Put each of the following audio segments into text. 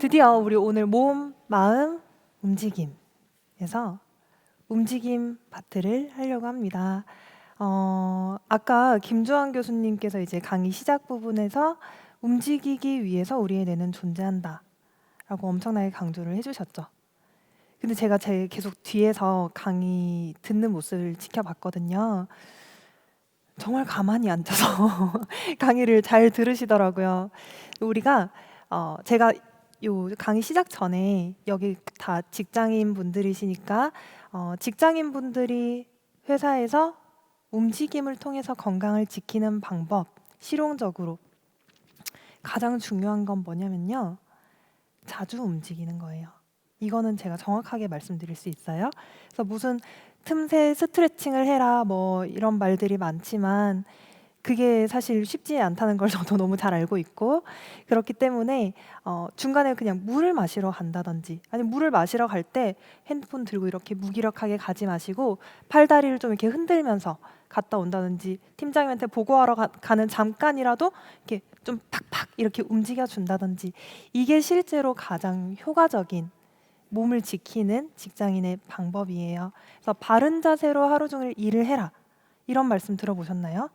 드디어 우리 오늘 몸, 마음, 움직임에서 움직임 파트를 하려고 합니다. 아까 김주환 교수님께서 이제 강의 시작 부분에서 움직이기 위해서 우리의 뇌는 존재한다 라고 엄청나게 강조를 해주셨죠. 근데 제가 계속 뒤에서 강의 듣는 모습을 지켜봤거든요. 정말 가만히 앉아서 강의를 잘 들으시더라고요. 우리가 제가 요 강의 시작 전에 여기 다 직장인 분들이시니까 직장인 분들이 회사에서 움직임을 통해서 건강을 지키는 방법, 실용적으로 가장 중요한 건 뭐냐면요, 자주 움직이는 거예요. 이거는 제가 정확하게 말씀드릴 수 있어요. 그래서 무슨 틈새 스트레칭을 해라 뭐 이런 말들이 많지만 그게 사실 쉽지 않다는 걸 저도 너무 잘 알고 있고, 그렇기 때문에 중간에 그냥 물을 마시러 간다든지, 아니면 물을 마시러 갈 때 핸드폰 들고 이렇게 무기력하게 가지 마시고 팔다리를 좀 이렇게 흔들면서 갔다 온다든지, 팀장님한테 보고하러 가는 잠깐이라도 이렇게 좀 팍팍 이렇게 움직여 준다든지, 이게 실제로 가장 효과적인 몸을 지키는 직장인의 방법이에요. 그래서 바른 자세로 하루 종일 일을 해라, 이런 말씀 들어보셨나요?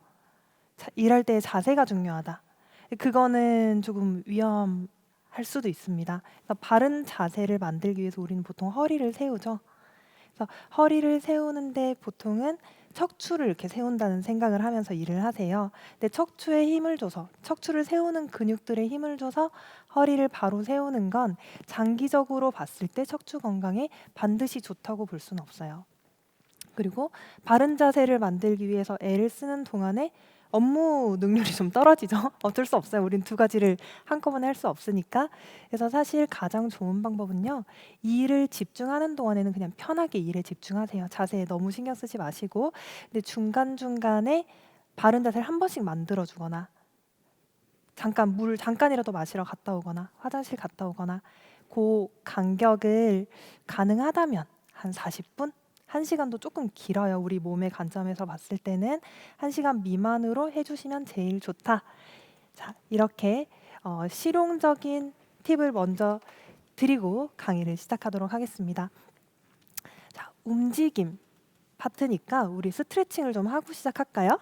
일할 때 자세가 중요하다. 그거는 조금 위험할 수도 있습니다. 그래서 바른 자세를 만들기 위해서 우리는 보통 허리를 세우죠. 그래서 허리를 세우는데 보통은 척추를 이렇게 세운다는 생각을 하면서 일을 하세요. 근데 척추에 힘을 줘서, 척추를 세우는 근육들에 힘을 줘서 허리를 바로 세우는 건 장기적으로 봤을 때 척추 건강에 반드시 좋다고 볼 수는 없어요. 그리고 바른 자세를 만들기 위해서 애를 쓰는 동안에 업무 능률이 좀 떨어지죠. 어쩔 수 없어요. 우린 두 가지를 한꺼번에 할 수 없으니까. 그래서 사실 가장 좋은 방법은요, 일을 집중하는 동안에는 그냥 편하게 일에 집중하세요. 자세에 너무 신경 쓰지 마시고. 근데 중간중간에 바른 자세를 한 번씩 만들어주거나, 잠깐 물 잠깐이라도 마시러 갔다 오거나, 화장실 갔다 오거나, 그 간격을 가능하다면 한 40분? 1시간도 조금 길어요. 우리 몸의 관점에서 봤을 때는 1시간 미만으로 해주시면 제일 좋다. 자, 이렇게 실용적인 팁을 먼저 드리고 강의를 시작하도록 하겠습니다. 자, 움직임 파트니까 우리 스트레칭을 좀 하고 시작할까요?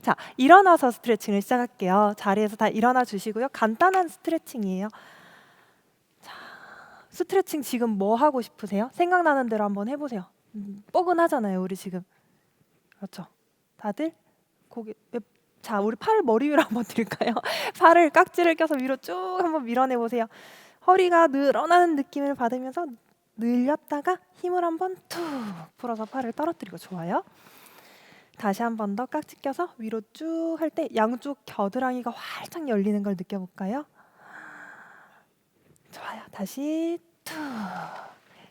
자, 일어나서 스트레칭을 시작할게요. 자리에서 다 일어나 주시고요. 간단한 스트레칭이에요. 자, 스트레칭 지금 뭐 하고 싶으세요? 생각나는 대로 한번 해보세요. 뻐근하잖아요, 우리 지금. 그렇죠? 다들 고개. 자, 우리 팔 머리 위로 한번 들까요? 팔을 깍지를 껴서 위로 쭉 한번 밀어내 보세요. 허리가 늘어나는 느낌을 받으면서 늘렸다가 힘을 한번 툭 풀어서 팔을 떨어뜨리고. 좋아요. 다시 한 번 더 깍지 껴서 위로 쭉 할 때 양쪽 겨드랑이가 활짝 열리는 걸 느껴볼까요? 좋아요. 다시 툭.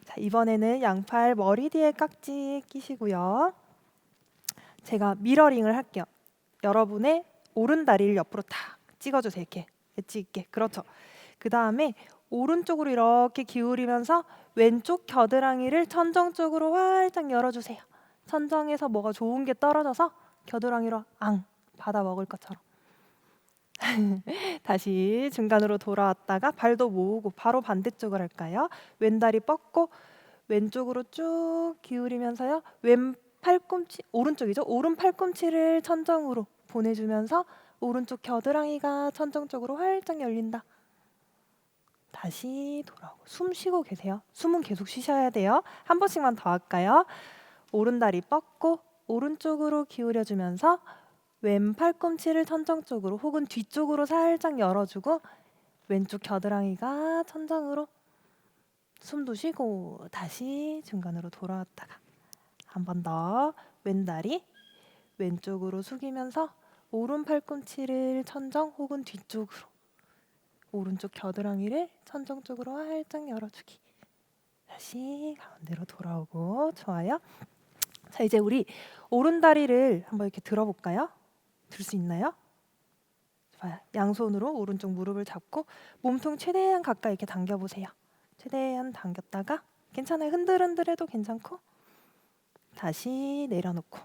자, 이번에는 양팔 머리 뒤에 깍지 끼시고요. 제가 미러링을 할게요. 여러분의 오른 다리를 옆으로 탁 찍어주세요. 이렇게 엣지 있게. 그렇죠. 그 다음에 오른쪽으로 이렇게 기울이면서 왼쪽 겨드랑이를 천정 쪽으로 활짝 열어주세요. 천정에서 뭐가 좋은 게 떨어져서 겨드랑이로 앙 받아 먹을 것처럼. 다시 중간으로 돌아왔다가 발도 모으고 바로 반대쪽을 할까요? 왼다리 뻗고 왼쪽으로 쭉 기울이면서요. 왼 팔꿈치, 오른쪽이죠. 오른 팔꿈치를 천정으로 보내주면서 오른쪽 겨드랑이가 천정 쪽으로 활짝 열린다. 다시 돌아오고. 숨 쉬고 계세요. 숨은 계속 쉬셔야 돼요. 한 번씩만 더 할까요? 오른 다리 뻗고 오른쪽으로 기울여주면서 왼 팔꿈치를 천정 쪽으로 혹은 뒤쪽으로 살짝 열어주고 왼쪽 겨드랑이가 천정으로. 숨도 쉬고 다시 중간으로 돌아왔다가 한 번 더 왼다리 왼쪽으로 숙이면서 오른 팔꿈치를 천정 혹은 뒤쪽으로 오른쪽 겨드랑이를 천정 쪽으로 활짝 열어주기. 다시 가운데로 돌아오고. 좋아요. 자, 이제 우리 오른 다리를 한번 이렇게 들어볼까요? 들 수 있나요? 좋아요. 양손으로 오른쪽 무릎을 잡고 몸통 최대한 가까이 이렇게 당겨보세요. 최대한 당겼다가 괜찮아요. 흔들흔들해도 괜찮고 다시 내려놓고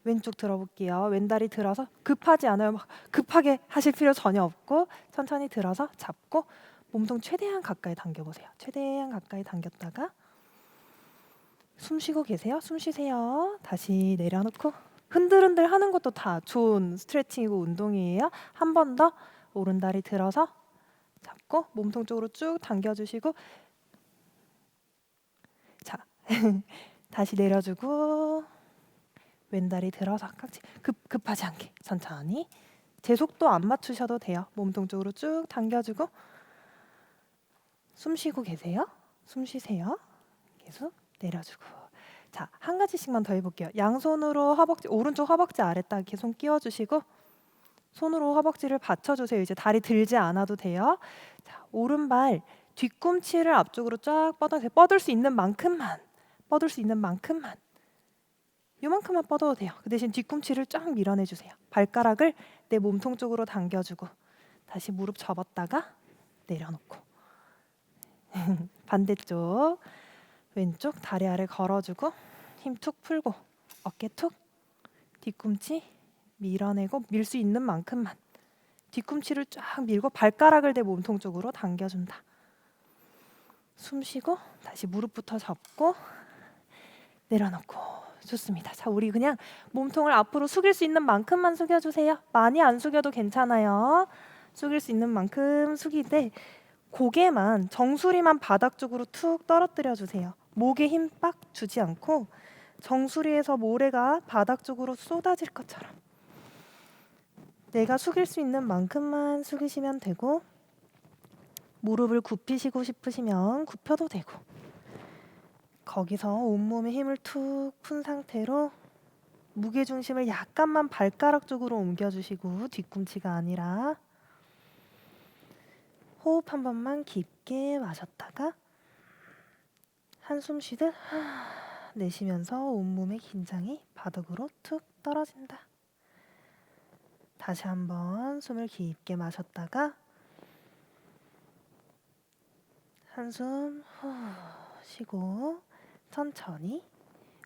왼쪽 들어볼게요. 왼다리 들어서 급하지 않아요. 막 급하게 하실 필요 전혀 없고 천천히 들어서 잡고 몸통 최대한 가까이 당겨보세요. 최대한 가까이 당겼다가 숨 쉬고 계세요. 숨 쉬세요. 다시 내려놓고 흔들흔들 하는 것도 다 좋은 스트레칭이고 운동이에요. 한 번 더 오른다리 들어서 잡고 몸통 쪽으로 쭉 당겨주시고 자 다시 내려주고 왼다리 들어서 깍지 급하지 않게 천천히 제 속도 안 맞추셔도 돼요. 몸통 쪽으로 쭉 당겨주고 숨 쉬고 계세요. 숨 쉬세요. 계속 내려주고 자, 한 가지씩만 더 해볼게요. 양손으로 허벅지 오른쪽 허벅지 아래딱 이렇게 손 끼워주시고 손으로 허벅지를 받쳐주세요. 이제 다리 들지 않아도 돼요. 자, 오른발 뒤꿈치를 앞쪽으로 쫙 뻗어주세요. 뻗을 수 있는 만큼만 뻗을 수 있는 만큼만 요만큼만 뻗어도 돼요. 그 대신 뒤꿈치를 쫙 밀어내주세요. 발가락을 내 몸통 쪽으로 당겨주고 다시 무릎 접었다가 내려놓고 반대쪽 왼쪽 다리 아래 걸어주고 힘 툭 풀고 어깨 툭 뒤꿈치 밀어내고 밀 수 있는 만큼만 뒤꿈치를 쫙 밀고 발가락을 내 몸통 쪽으로 당겨준다. 숨 쉬고 다시 무릎부터 접고 내려놓고 좋습니다. 자, 우리 그냥 몸통을 앞으로 숙일 수 있는 만큼만 숙여주세요. 많이 안 숙여도 괜찮아요. 숙일 수 있는 만큼 숙이되 고개만 정수리만 바닥 쪽으로 툭 떨어뜨려 주세요. 목에 힘 빡 주지 않고 정수리에서 모래가 바닥 쪽으로 쏟아질 것처럼 내가 숙일 수 있는 만큼만 숙이시면 되고 무릎을 굽히시고 싶으시면 굽혀도 되고 거기서 온몸에 힘을 툭 푼 상태로 무게중심을 약간만 발가락 쪽으로 옮겨주시고 뒤꿈치가 아니라 호흡 한 번만 깊게 마셨다가 한숨 쉬듯 내쉬면서 온몸의 긴장이 바닥으로 툭 떨어진다. 다시 한번 숨을 깊게 마셨다가 한숨 후 쉬고 천천히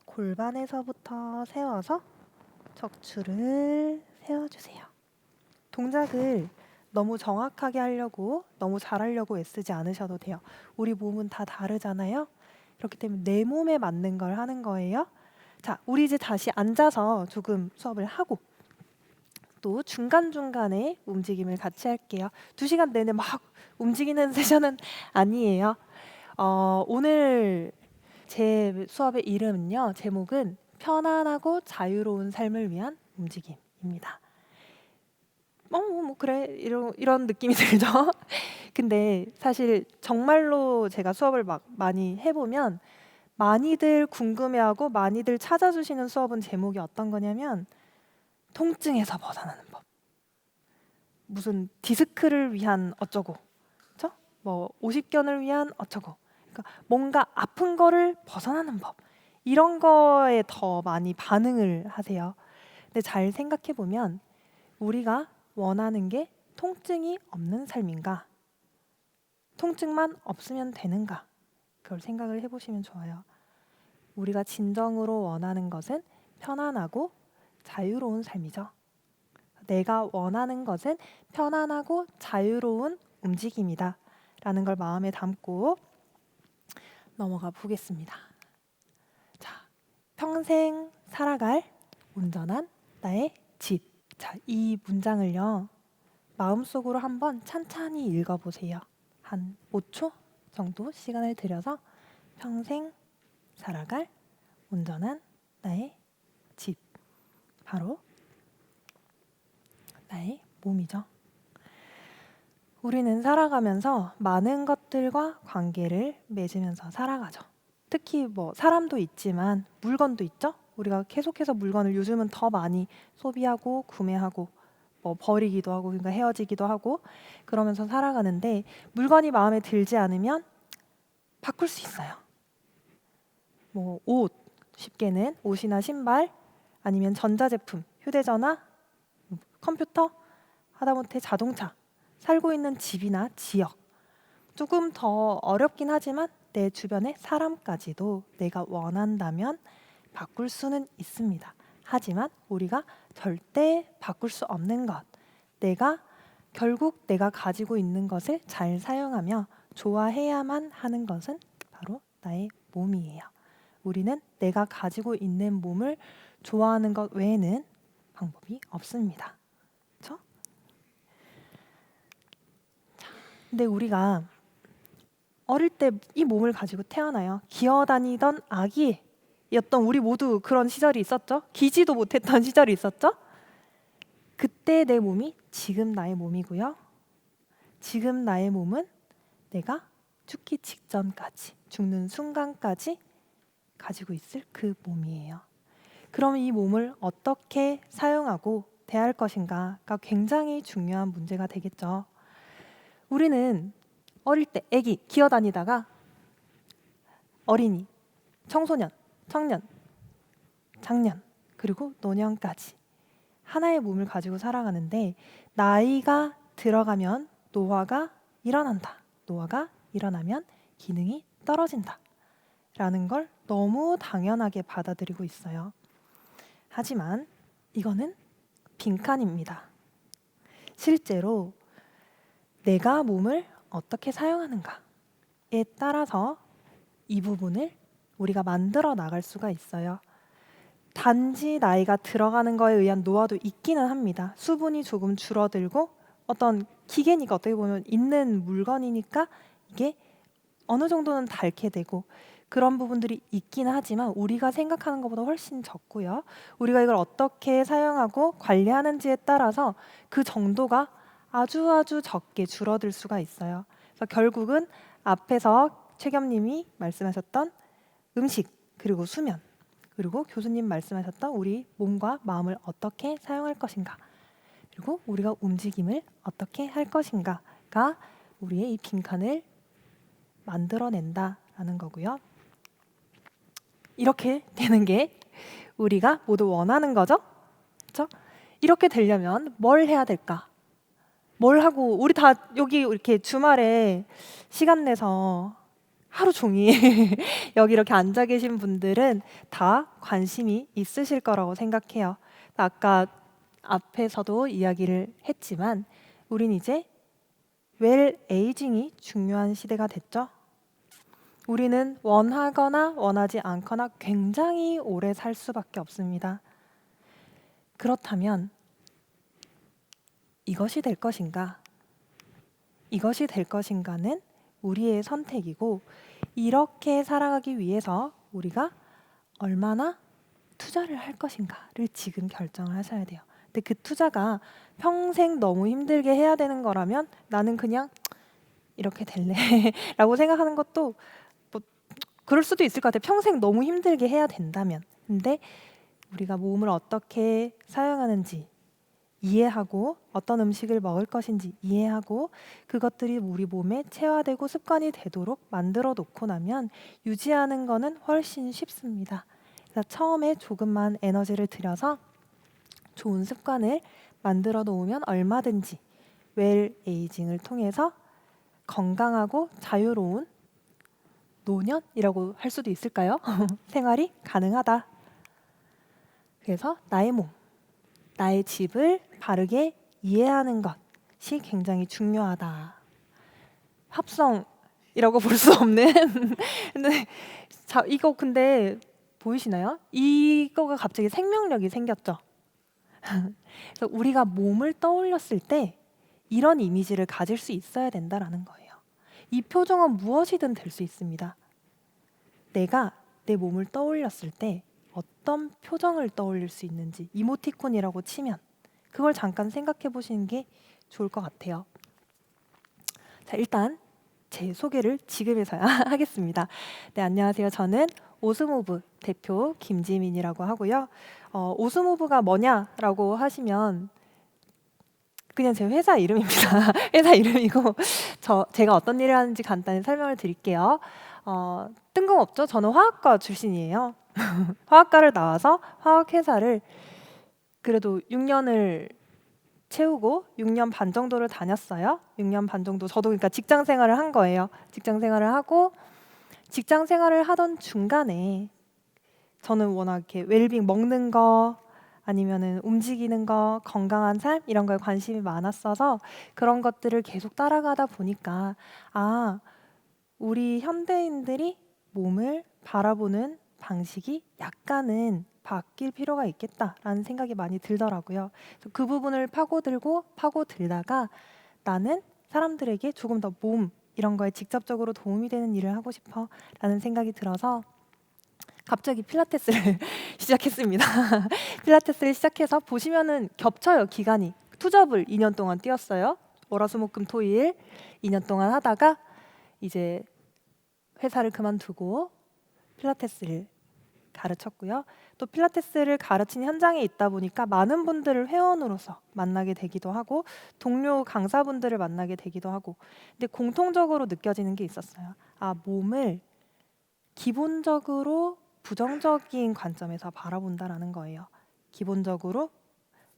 골반에서부터 세워서 척추를 세워주세요. 동작을 너무 정확하게 하려고 너무 잘하려고 애쓰지 않으셔도 돼요. 우리 몸은 다 다르잖아요. 그렇기 때문에 내 몸에 맞는 걸 하는 거예요. 자, 우리 이제 다시 앉아서 조금 수업을 하고 또 중간중간에 움직임을 같이 할게요. 2시간 내내 막 움직이는 세션은 아니에요. 오늘 제 수업의 이름은요. 제목은 편안하고 자유로운 삶을 위한 움직임입니다. 뭐 그래 이런 느낌이 들죠. 근데 사실 정말로 제가 수업을 막 많이 해보면 많이들 궁금해하고 많이들 찾아주시는 수업은 제목이 어떤 거냐면 통증에서 벗어나는 법. 무슨 디스크를 위한 어쩌고, 그렇죠? 뭐 오십견을 위한 어쩌고. 그러니까 뭔가 아픈 거를 벗어나는 법. 이런 거에 더 많이 반응을 하세요. 근데 잘 생각해 보면 우리가 원하는 게 통증이 없는 삶인가? 통증만 없으면 되는가? 그걸 생각을 해보시면 좋아요. 우리가 진정으로 원하는 것은 편안하고 자유로운 삶이죠. 내가 원하는 것은 편안하고 자유로운 움직임이다 라는 걸 마음에 담고 넘어가 보겠습니다. 자, 평생 살아갈 온전한 나의 집. 자, 이 문장을요 마음속으로 한번 찬찬히 읽어보세요. 한 5초 정도 시간을 들여서 평생 살아갈 온전한 나의 집. 바로 나의 몸이죠. 우리는 살아가면서 많은 것들과 관계를 맺으면서 살아가죠. 특히 뭐 사람도 있지만 물건도 있죠. 우리가 계속해서 물건을 요즘은 더 많이 소비하고 구매하고 뭐 버리기도 하고 그러니까 헤어지기도 하고 그러면서 살아가는데 물건이 마음에 들지 않으면 바꿀 수 있어요. 뭐 옷, 쉽게는 옷이나 신발 아니면 전자제품, 휴대전화, 컴퓨터, 하다못해 자동차, 살고 있는 집이나 지역. 조금 더 어렵긴 하지만 내 주변의 사람까지도 내가 원한다면 바꿀 수는 있습니다. 하지만 우리가 절대 바꿀 수 없는 것, 내가 결국 내가 가지고 있는 것을 잘 사용하며 좋아해야만 하는 것은 바로 나의 몸이에요. 우리는 내가 가지고 있는 몸을 좋아하는 것 외에는 방법이 없습니다. 그렇죠? 근데 우리가 어릴 때 이 몸을 가지고 태어나요. 기어다니던 아기였던 우리 모두 그런 시절이 있었죠. 기지도 못했던 시절이 있었죠. 그때 내 몸이 지금 나의 몸이고요. 지금 나의 몸은 내가 죽기 직전까지, 죽는 순간까지 가지고 있을 그 몸이에요. 그럼 이 몸을 어떻게 사용하고 대할 것인가가 굉장히 중요한 문제가 되겠죠. 우리는 어릴 때 아기 기어다니다가 어린이, 청소년, 청년, 장년, 그리고 노년까지 하나의 몸을 가지고 살아가는데 나이가 들어가면 노화가 일어난다. 노화가 일어나면 기능이 떨어진다. 라는 걸 너무 당연하게 받아들이고 있어요. 하지만 이거는 빈칸입니다. 실제로 내가 몸을 어떻게 사용하는가에 따라서 이 부분을 우리가 만들어 나갈 수가 있어요. 단지 나이가 들어가는 거에 의한 노화도 있기는 합니다. 수분이 조금 줄어들고 어떤 기계니까 어떻게 보면 있는 물건이니까 이게 어느 정도는 닳게 되고 그런 부분들이 있긴 하지만 우리가 생각하는 것보다 훨씬 적고요. 우리가 이걸 어떻게 사용하고 관리하는지에 따라서 그 정도가 아주 적게 줄어들 수가 있어요. 그래서 결국은 앞에서 최겸님이 말씀하셨던 음식, 그리고 수면, 그리고 교수님 말씀하셨던 우리 몸과 마음을 어떻게 사용할 것인가, 그리고 우리가 움직임을 어떻게 할 것인가가 우리의 이 빈칸을 만들어낸다라는 거고요. 이렇게 되는 게 우리가 모두 원하는 거죠? 그렇죠? 이렇게 되려면 뭘 해야 될까? 뭘 하고 우리 다 여기 이렇게 주말에 시간 내서 하루 종일 여기 이렇게 앉아 계신 분들은 다 관심이 있으실 거라고 생각해요. 아까 앞에서도 이야기를 했지만 우린 이제 웰 에이징이 중요한 시대가 됐죠. 우리는 원하거나 원하지 않거나 굉장히 오래 살 수밖에 없습니다. 그렇다면 이것이 될 것인가? 이것이 될 것인가는 우리의 선택이고 이렇게 살아가기 위해서 우리가 얼마나 투자를 할 것인가를 지금 결정을 하셔야 돼요. 근데 그 투자가 평생 너무 힘들게 해야 되는 거라면 나는 그냥 이렇게 될래 라고 생각하는 것도 뭐 그럴 수도 있을 것 같아요. 평생 너무 힘들게 해야 된다면. 근데 우리가 몸을 어떻게 사용하는지 이해하고 어떤 음식을 먹을 것인지 이해하고 그것들이 우리 몸에 체화되고 습관이 되도록 만들어 놓고 나면 유지하는 거는 훨씬 쉽습니다. 그래서 처음에 조금만 에너지를 들여서 좋은 습관을 만들어 놓으면 얼마든지 웰 에이징을 통해서 건강하고 자유로운 노년이라고 할 수도 있을까요? 생활이 가능하다. 그래서 나의 몸, 나의 집을 바르게 이해하는 것이 굉장히 중요하다. 합성이라고 볼 수 없는 근데 이거 근데 보이시나요? 이거가 갑자기 생명력이 생겼죠. 그래서 우리가 몸을 떠올렸을 때 이런 이미지를 가질 수 있어야 된다라는 거예요. 이 표정은 무엇이든 될 수 있습니다. 내가 내 몸을 떠올렸을 때 어떤 표정을 떠올릴 수 있는지 이모티콘이라고 치면 그걸 잠깐 생각해 보시는 게 좋을 것 같아요. 자, 일단 제 소개를 지금에서야 하겠습니다. 네, 안녕하세요. 저는 오스모브 대표 김지민이라고 하고요. 오스모브가 뭐냐라고 하시면 그냥 제 회사 이름입니다. 회사 이름이고 제가 어떤 일을 하는지 간단히 설명을 드릴게요. 뜬금없죠? 저는 화학과 출신이에요. 화학과를 나와서 화학회사를 그래도 6년을 채우고 6년 반 정도를 다녔어요. 6년 반 정도 저도 그러니까 직장 생활을 한 거예요. 직장 생활을 하고 직장 생활을 하던 중간에 저는 워낙 이렇게 웰빙 먹는 거 아니면은 움직이는 거, 건강한 삶 이런 거에 관심이 많았어서 그런 것들을 계속 따라가다 보니까 아, 우리 현대인들이 몸을 바라보는 방식이 약간은 바뀔 필요가 있겠다라는 생각이 많이 들더라고요. 그래서 그 부분을 파고들다가 나는 사람들에게 조금 더 몸 이런 거에 직접적으로 도움이 되는 일을 하고 싶어라는 생각이 들어서 갑자기 필라테스를 시작했습니다. 필라테스를 시작해서 보시면은 겹쳐요, 기간이. 투잡을 2년 동안 뛰었어요. 월화수목금토일 2년 동안 하다가 이제 회사를 그만두고 필라테스를 가르쳤고요. 또 필라테스를 가르친 현장에 있다 보니까 많은 분들을 회원으로서 만나게 되기도 하고 동료 강사분들을 만나게 되기도 하고 근데 공통적으로 느껴지는 게 있었어요. 아, 몸을 기본적으로 부정적인 관점에서 바라본다라는 거예요. 기본적으로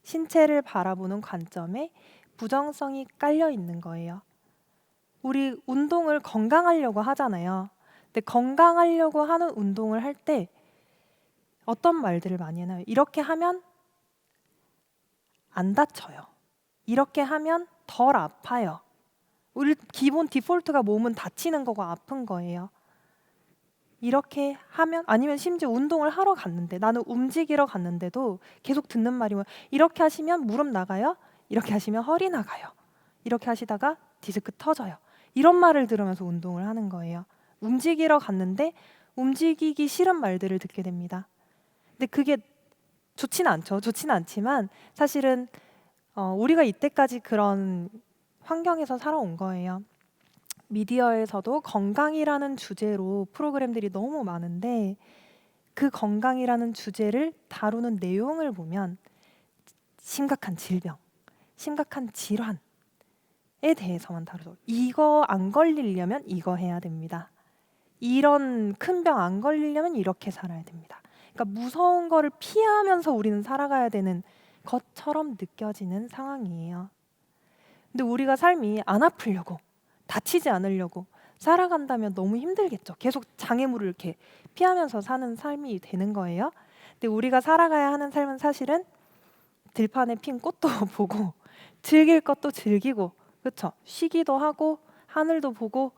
신체를 바라보는 관점에 부정성이 깔려 있는 거예요. 우리 운동을 건강하려고 하잖아요. 근데 건강하려고 하는 운동을 할 때 어떤 말들을 많이 해요? 이렇게 하면 안 다쳐요. 이렇게 하면 덜 아파요. 우리 기본 디폴트가 몸은 다치는 거고 아픈 거예요. 이렇게 하면 아니면 심지어 운동을 하러 갔는데 나는 움직이러 갔는데도 계속 듣는 말이 뭐 이렇게 하시면 무릎 나가요. 이렇게 하시면 허리 나가요. 이렇게 하시다가 디스크 터져요. 이런 말을 들으면서 운동을 하는 거예요. 움직이러 갔는데 움직이기 싫은 말들을 듣게 됩니다. 근데 그게 좋지는 않죠. 좋지는 않지만 사실은 우리가 이때까지 그런 환경에서 살아온 거예요. 미디어에서도 건강이라는 주제로 프로그램들이 너무 많은데 그 건강이라는 주제를 다루는 내용을 보면 심각한 질병, 심각한 질환에 대해서만 다루죠. 이거 안 걸리려면 이거 해야 됩니다. 이런 큰 병 안 걸리려면 이렇게 살아야 됩니다. 그러니까 무서운 거를 피하면서 우리는 살아가야 되는 것처럼 느껴지는 상황이에요. 근데 우리가 삶이 안 아프려고 다치지 않으려고 살아간다면 너무 힘들겠죠. 계속 장애물을 이렇게 피하면서 사는 삶이 되는 거예요. 근데 우리가 살아가야 하는 삶은 사실은 들판에 핀 꽃도 보고 즐길 것도 즐기고 그렇죠. 쉬기도 하고 하늘도 보고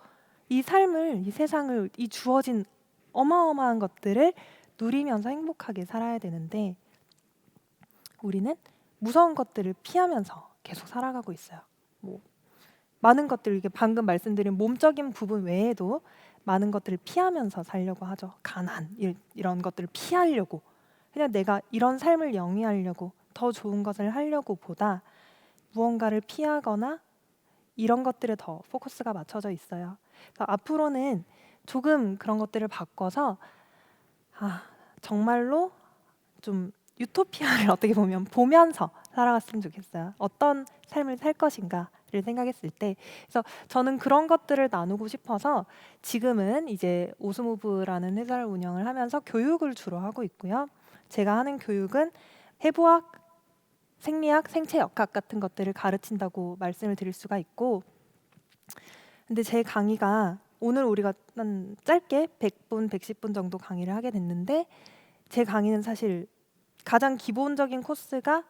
이 삶을 이 세상을 이 주어진 어마어마한 것들을 누리면서 행복하게 살아야 되는데 우리는 무서운 것들을 피하면서 계속 살아가고 있어요. 뭐 많은 것들 이게 방금 말씀드린 몸적인 부분 외에도 많은 것들을 피하면서 살려고 하죠. 가난 이런 것들을 피하려고 그냥 내가 이런 삶을 영위하려고 더 좋은 것을 하려고 보다 무언가를 피하거나 이런 것들에 더 포커스가 맞춰져 있어요. 그래서 앞으로는 조금 그런 것들을 바꿔서 정말로 좀 유토피아를 어떻게 보면 보면서 살아갔으면 좋겠어요. 어떤 삶을 살 것인가를 생각했을 때 그래서 저는 그런 것들을 나누고 싶어서 지금은 이제 오스모브라는 회사를 운영을 하면서 교육을 주로 하고 있고요. 제가 하는 교육은 해부학, 생리학, 생체역학 같은 것들을 가르친다고 말씀을 드릴 수가 있고 근데 제 강의가 오늘 우리가 한 짧게 100분, 110분 정도 강의를 하게 됐는데 제 강의는 사실 가장 기본적인 코스가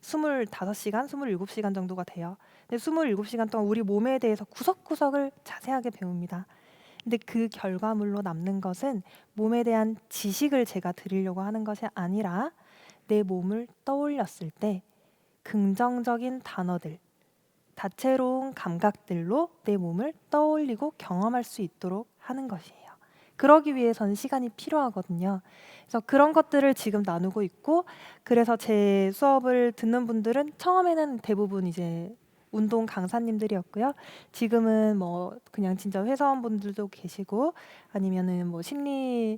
25시간, 27시간 정도가 돼요. 근데 27시간 동안 우리 몸에 대해서 구석구석을 자세하게 배웁니다. 근데 그 결과물로 남는 것은 몸에 대한 지식을 제가 드리려고 하는 것이 아니라 내 몸을 떠올렸을 때 긍정적인 단어들, 다채로운 감각들로 내 몸을 떠올리고 경험할 수 있도록 하는 것이에요. 그러기 위해서는 시간이 필요하거든요. 그래서 그런 것들을 지금 나누고 있고 그래서 제 수업을 듣는 분들은 처음에는 대부분 이제 운동 강사님들이었고요. 지금은 뭐 그냥 진짜 회사원분들도 계시고 아니면은 뭐 심리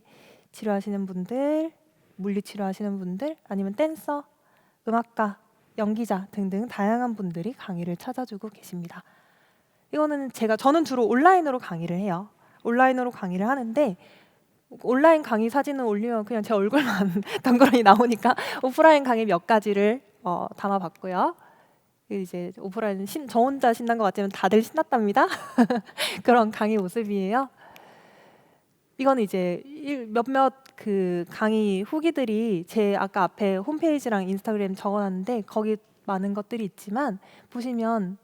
치료하시는 분들, 물리 치료하시는 분들, 아니면 댄서, 음악가, 연기자 등등 다양한 분들이 강의를 찾아주고 계십니다. 이거는 저는 주로 온라인으로 강의를 해요. 온라인으로 강의를 하는데 온라인 강의 사진을 올리면 그냥 제 얼굴만 덩그러니 나오니까 오프라인 강의 몇 가지를 담아봤고요. 이제 오프라인 저 혼자 신난 것 같지만 다들 신났답니다. 그런 강의 모습이에요. 이건 이제 몇몇 그 강의 후기들이 제 아까 앞에 홈페이지랑 인스타그램 적어놨는데 거기 많은 것들이 있지만 보시면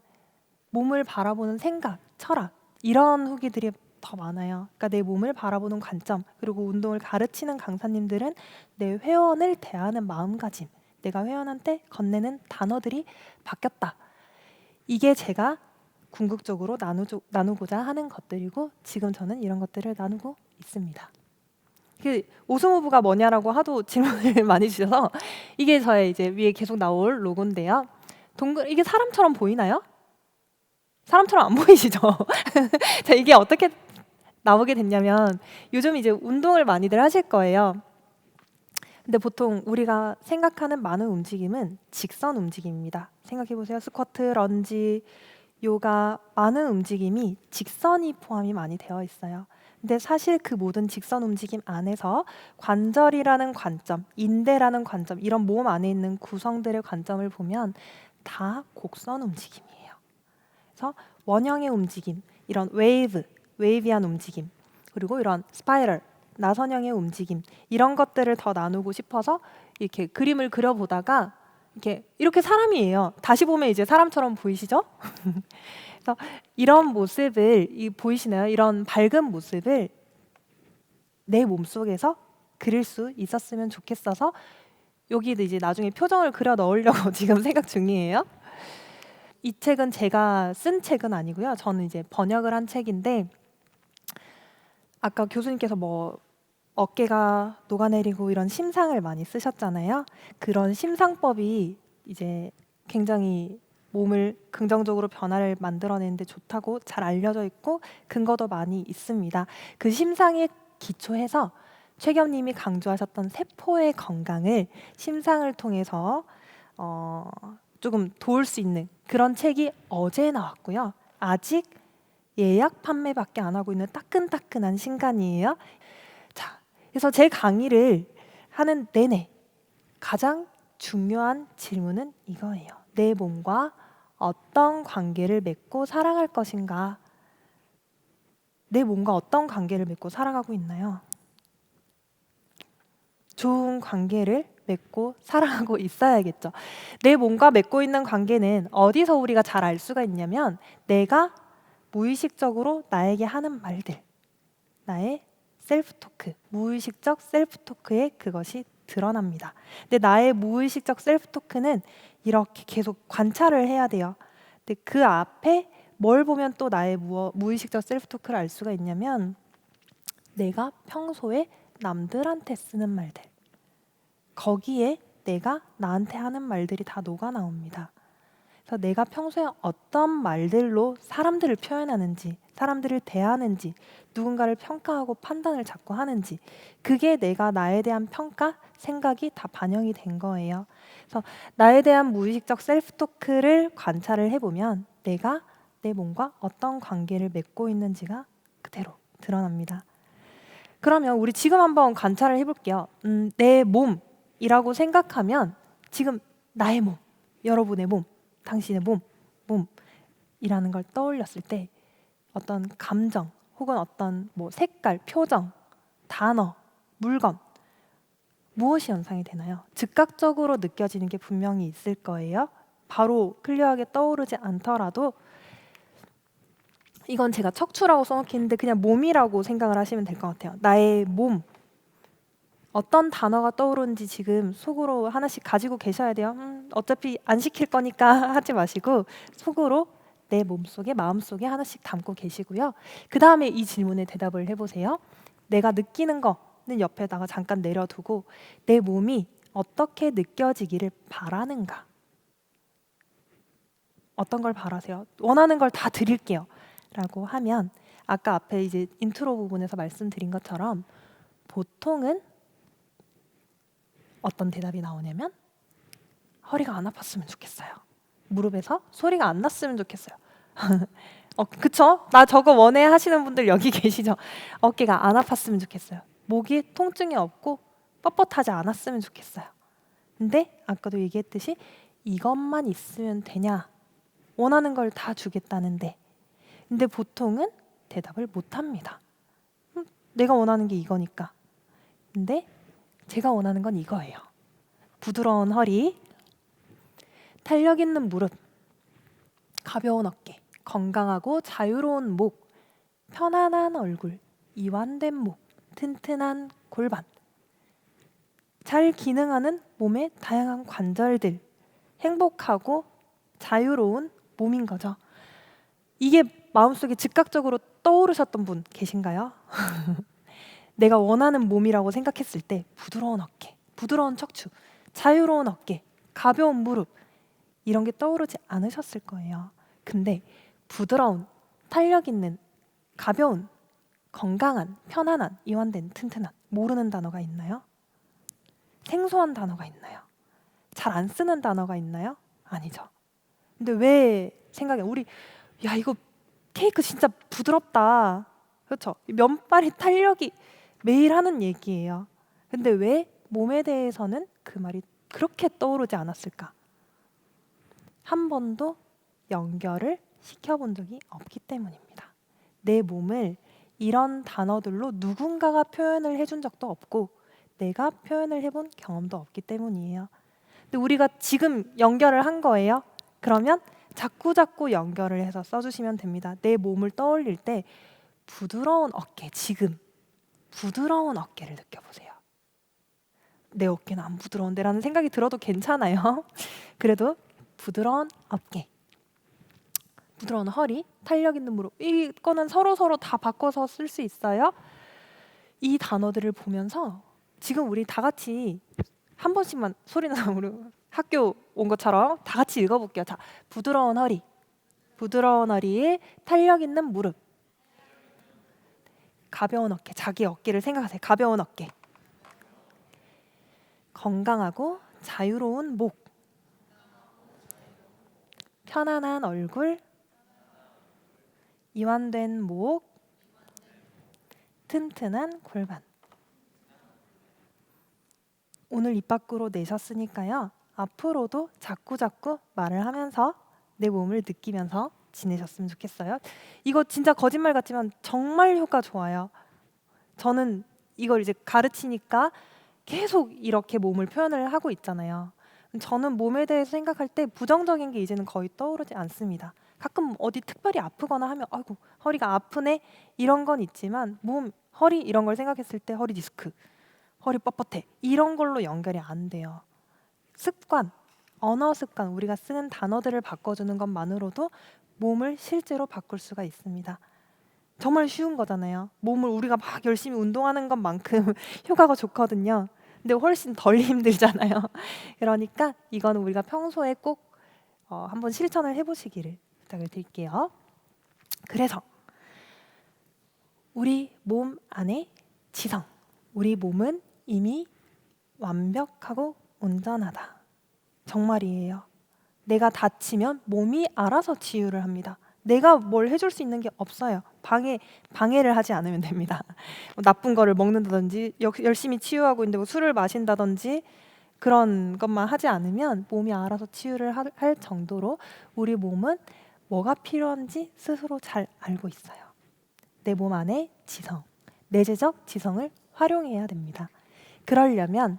몸을 바라보는 생각, 철학 이런 후기들이 더 많아요. 그러니까 내 몸을 바라보는 관점 그리고 운동을 가르치는 강사님들은 내 회원을 대하는 마음가짐 내가 회원한테 건네는 단어들이 바뀌었다. 이게 제가 궁극적으로 나누고자 하는 것들이고 지금 저는 이런 것들을 나누고 있습니다. 그 오스모브가 뭐냐라고 하도 질문을 많이 주셔서 이게 저의 이제 위에 계속 나올 로고인데요. 이게 사람처럼 보이나요? 사람처럼 안 보이시죠? 자, 이게 어떻게 나오게 됐냐면 요즘 이제 운동을 많이들 하실 거예요. 근데 보통 우리가 생각하는 많은 움직임은 직선 움직임입니다. 생각해 보세요. 스쿼트, 런지, 요가 많은 움직임이 직선이 포함이 많이 되어 있어요. 근데 사실 그 모든 직선 움직임 안에서 관절이라는 관점, 인대라는 관점, 이런 몸 안에 있는 구성들의 관점을 보면 다 곡선 움직임이에요. 그래서 원형의 움직임, 이런 웨이비한 움직임, 그리고 이런 스파이럴, 나선형의 움직임 이런 것들을 더 나누고 싶어서 이렇게 그림을 그려보다가 이렇게 사람이에요. 다시 보면 이제 사람처럼 보이시죠? 그래서 이런 모습을 보이시나요? 이런 밝은 모습을 내 몸속에서 그릴 수 있었으면 좋겠어서 여기도 이제 나중에 표정을 그려 넣으려고 지금 생각 중이에요. 이 책은 제가 쓴 책은 아니고요. 저는 이제 번역을 한 책인데 아까 교수님께서 뭐 어깨가 녹아내리고 이런 심상을 많이 쓰셨잖아요. 그런 심상법이 이제 굉장히 몸을 긍정적으로 변화를 만들어내는데 좋다고 잘 알려져 있고 근거도 많이 있습니다. 그 심상에 기초해서 최겸님이 강조하셨던 세포의 건강을 심상을 통해서 조금 도울 수 있는 그런 책이 어제 나왔고요. 아직 예약 판매밖에 안 하고 있는 따끈따끈한 신간이에요. 자, 그래서 제 강의를 하는 내내 가장 중요한 질문은 이거예요. 내 몸과 어떤 관계를 맺고 살아갈 것인가? 내 몸과 어떤 관계를 맺고 살아가고 있나요? 좋은 관계를 맺고 살아가고 있어야겠죠. 내 몸과 맺고 있는 관계는 어디서 우리가 잘 알 수가 있냐면 내가 무의식적으로 나에게 하는 말들, 나의 셀프 토크, 무의식적 셀프 토크에 그것이 드러납니다. 근데 나의 무의식적 셀프 토크는 이렇게 계속 관찰을 해야 돼요. 근데 그 앞에 뭘 보면 또 나의 무의식적 셀프 토크를 알 수가 있냐면 내가 평소에 남들한테 쓰는 말들, 거기에 내가 나한테 하는 말들이 다 녹아 나옵니다. 그래서 내가 평소에 어떤 말들로 사람들을 표현하는지, 사람들을 대하는지, 누군가를 평가하고 판단을 자꾸 하는지, 그게 내가 나에 대한 평가, 생각이 다 반영이 된 거예요. 그래서 나에 대한 무의식적 셀프 토크를 관찰을 해보면 내가 내 몸과 어떤 관계를 맺고 있는지가 그대로 드러납니다. 그러면 우리 지금 한번 관찰을 해볼게요. 내 몸이라고 생각하면 지금 나의 몸, 여러분의 몸, 당신의 몸이라는 걸 떠올렸을 때 어떤 감정 혹은 어떤 뭐 색깔, 표정, 단어, 물건 무엇이 연상이 되나요? 즉각적으로 느껴지는 게 분명히 있을 거예요. 바로 클리어하게 떠오르지 않더라도 이건 제가 척추라고 써놓겠는데 그냥 몸이라고 생각을 하시면 될 것 같아요. 나의 몸 어떤 단어가 떠오르는지 지금 속으로 하나씩 가지고 계셔야 돼요. 어차피 안 시킬 거니까 하지 마시고 속으로 내 몸속에 마음속에 하나씩 담고 계시고요. 그 다음에 이 질문에 대답을 해보세요. 내가 느끼는 거는 옆에다가 잠깐 내려두고 내 몸이 어떻게 느껴지기를 바라는가? 어떤 걸 바라세요? 원하는 걸 다 드릴게요 라고 하면 아까 앞에 이제 인트로 부분에서 말씀드린 것처럼 보통은 어떤 대답이 나오냐면 허리가 안 아팠으면 좋겠어요. 무릎에서 소리가 안 났으면 좋겠어요. 그쵸? 나 저거 원해 하시는 분들 여기 계시죠? 어깨가 안 아팠으면 좋겠어요. 목이 통증이 없고 뻣뻣하지 않았으면 좋겠어요. 근데 아까도 얘기했듯이 이것만 있으면 되냐? 원하는 걸 다 주겠다는데 근데 보통은 대답을 못 합니다. 내가 원하는 게 이거니까. 근데 제가 원하는 건 이거예요. 부드러운 허리, 탄력 있는 무릎, 가벼운 어깨, 건강하고 자유로운 목, 편안한 얼굴, 이완된 목, 튼튼한 골반, 잘 기능하는 몸의 다양한 관절들, 행복하고 자유로운 몸인 거죠. 이게 마음속에 즉각적으로 떠오르셨던 분 계신가요? 내가 원하는 몸이라고 생각했을 때 부드러운 어깨, 부드러운 척추, 자유로운 어깨, 가벼운 무릎 이런 게 떠오르지 않으셨을 거예요. 근데 부드러운, 탄력 있는, 가벼운, 건강한, 편안한, 이완된, 튼튼한 모르는 단어가 있나요? 생소한 단어가 있나요? 잘 안 쓰는 단어가 있나요? 아니죠. 근데 왜 생각해? 우리 야 이거 케이크 진짜 부드럽다. 그렇죠? 면발이 탄력이 매일 하는 얘기예요. 근데 왜 몸에 대해서는 그 말이 그렇게 떠오르지 않았을까? 한 번도 연결을 시켜본 적이 없기 때문입니다. 내 몸을 이런 단어들로 누군가가 표현을 해준 적도 없고 내가 표현을 해본 경험도 없기 때문이에요. 근데 우리가 지금 연결을 한 거예요. 그러면 자꾸 연결을 해서 써주시면 됩니다. 내 몸을 떠올릴 때 부드러운 어깨, 지금 부드러운 어깨를 느껴보세요. 내 어깨는 안 부드러운데 라는 생각이 들어도 괜찮아요. 그래도 부드러운 어깨, 부드러운 허리, 탄력 있는 무릎 이거는 서로 다 바꿔서 쓸 수 있어요. 이 단어들을 보면서 지금 우리 다 같이 한 번씩만 소리나 우리 학교 온 것처럼 다 같이 읽어볼게요. 자, 부드러운 허리, 부드러운 허리에 탄력 있는 무릎, 가벼운 어깨, 자기 어깨를 생각하세요. 가벼운 어깨, 건강하고 자유로운 목, 편안한 얼굴, 이완된 목, 튼튼한 골반. 오늘 입 밖으로 내셨으니까요. 앞으로도 자꾸 말을 하면서 내 몸을 느끼면서 지내셨으면 좋겠어요. 이거 진짜 거짓말 같지만 정말 효과 좋아요. 저는 이걸 이제 가르치니까 계속 이렇게 몸을 표현을 하고 있잖아요. 저는 몸에 대해서 생각할 때 부정적인 게 이제는 거의 떠오르지 않습니다. 가끔 어디 특별히 아프거나 하면 아이고 허리가 아프네 이런 건 있지만 몸, 허리 이런 걸 생각했을 때 허리 디스크, 허리 뻣뻣해 이런 걸로 연결이 안 돼요. 습관, 언어 습관, 우리가 쓰는 단어들을 바꿔주는 것만으로도 몸을 실제로 바꿀 수가 있습니다. 정말 쉬운 거잖아요. 몸을 우리가 막 열심히 운동하는 것만큼 효과가 좋거든요. 근데 훨씬 덜 힘들잖아요. 그러니까 이거는 우리가 평소에 꼭 한번 실천을 해보시기를 부탁을 드릴게요. 그래서 우리 몸 안에 지성, 우리 몸은 이미 완벽하고 온전하다. 정말이에요. 내가 다치면 몸이 알아서 치유를 합니다. 내가 뭘 해줄 수 있는 게 없어요. 방해를 하지 않으면 됩니다. 나쁜 거를 먹는다든지 열심히 치유하고 있는데 뭐 술을 마신다든지 그런 것만 하지 않으면 몸이 알아서 치유를 할 정도로 우리 몸은 뭐가 필요한지 스스로 잘 알고 있어요. 내 몸 안에 지성, 내재적 지성을 활용해야 됩니다. 그러려면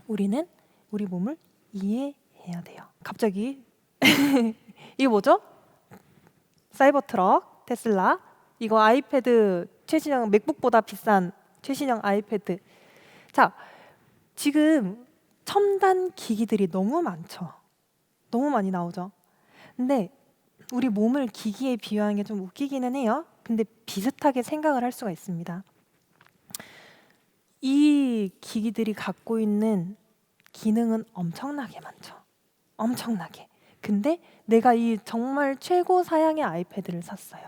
우리는 우리 몸을 이해해야 돼요. 갑자기 이게 뭐죠? 사이버트럭, 테슬라, 이거 아이패드 최신형 맥북보다 비싼 최신형 아이패드. 자, 지금 첨단 기기들이 너무 많죠. 너무 많이 나오죠. 근데 우리 몸을 기기에 비유하는 게 좀 웃기기는 해요. 근데 비슷하게 생각을 할 수가 있습니다. 이 기기들이 갖고 있는 기능은 엄청나게 많죠. 엄청나게. 근데 내가 이 정말 최고 사양의 아이패드를 샀어요.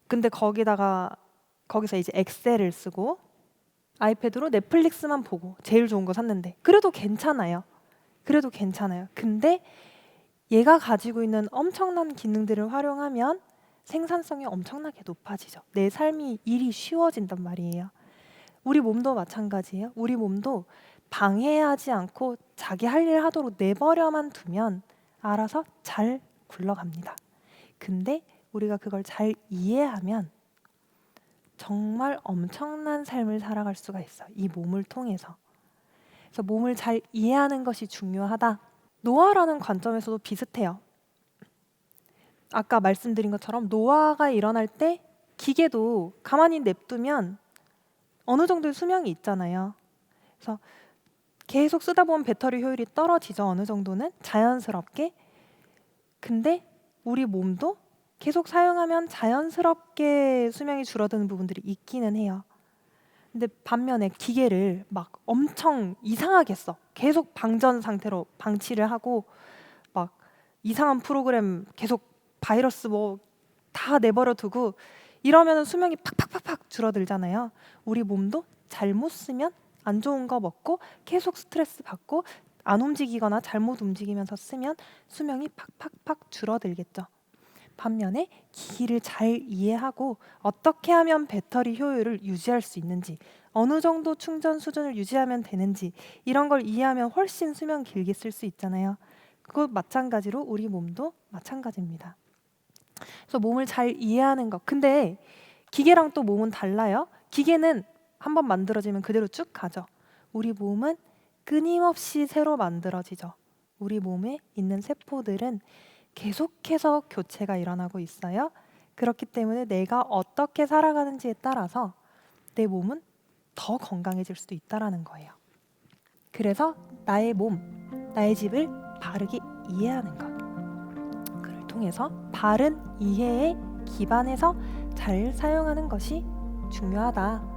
근데 거기서 이제 엑셀을 쓰고 아이패드로 넷플릭스만 보고 제일 좋은 거 샀는데 그래도 괜찮아요. 근데 얘가 가지고 있는 엄청난 기능들을 활용하면 생산성이 엄청나게 높아지죠. 내 삶이 일이 쉬워진단 말이에요. 우리 몸도 마찬가지예요. 우리 몸도 방해하지 않고 자기 할 일 하도록 내버려만 두면 알아서 잘 굴러갑니다. 근데 우리가 그걸 잘 이해하면 정말 엄청난 삶을 살아갈 수가 있어요. 이 몸을 통해서. 그래서 몸을 잘 이해하는 것이 중요하다. 노화라는 관점에서도 비슷해요. 아까 말씀드린 것처럼 노화가 일어날 때 기계도 가만히 냅두면 어느 정도의 수명이 있잖아요. 그래서 계속 쓰다 보면 배터리 효율이 떨어지죠. 어느 정도는 자연스럽게. 근데 우리 몸도 계속 사용하면 자연스럽게 수명이 줄어드는 부분들이 있기는 해요. 근데 반면에 기계를 막 엄청 이상하게 써. 계속 방전 상태로 방치를 하고 막 이상한 프로그램 계속 바이러스 뭐 다 내버려 두고 이러면 수명이 팍팍팍팍 줄어들잖아요. 우리 몸도 잘못 쓰면 안 좋은 거 먹고 계속 스트레스 받고 안 움직이거나 잘못 움직이면서 쓰면 수명이 팍팍팍 줄어들겠죠. 반면에 기기를 잘 이해하고 어떻게 하면 배터리 효율을 유지할 수 있는지, 어느 정도 충전 수준을 유지하면 되는지 이런 걸 이해하면 훨씬 수명 길게 쓸 수 있잖아요. 그것 마찬가지로 우리 몸도 마찬가지입니다. 그래서 몸을 잘 이해하는 것. 근데 기계랑 또 몸은 달라요. 기계는 한번 만들어지면 그대로 쭉 가죠. 우리 몸은 끊임없이 새로 만들어지죠. 우리 몸에 있는 세포들은 계속해서 교체가 일어나고 있어요. 그렇기 때문에 내가 어떻게 살아가는지에 따라서 내 몸은 더 건강해질 수도 있다는 거예요. 그래서 나의 몸, 나의 집을 바르게 이해하는 것. 그를 통해서 바른 이해에 기반해서 잘 사용하는 것이 중요하다.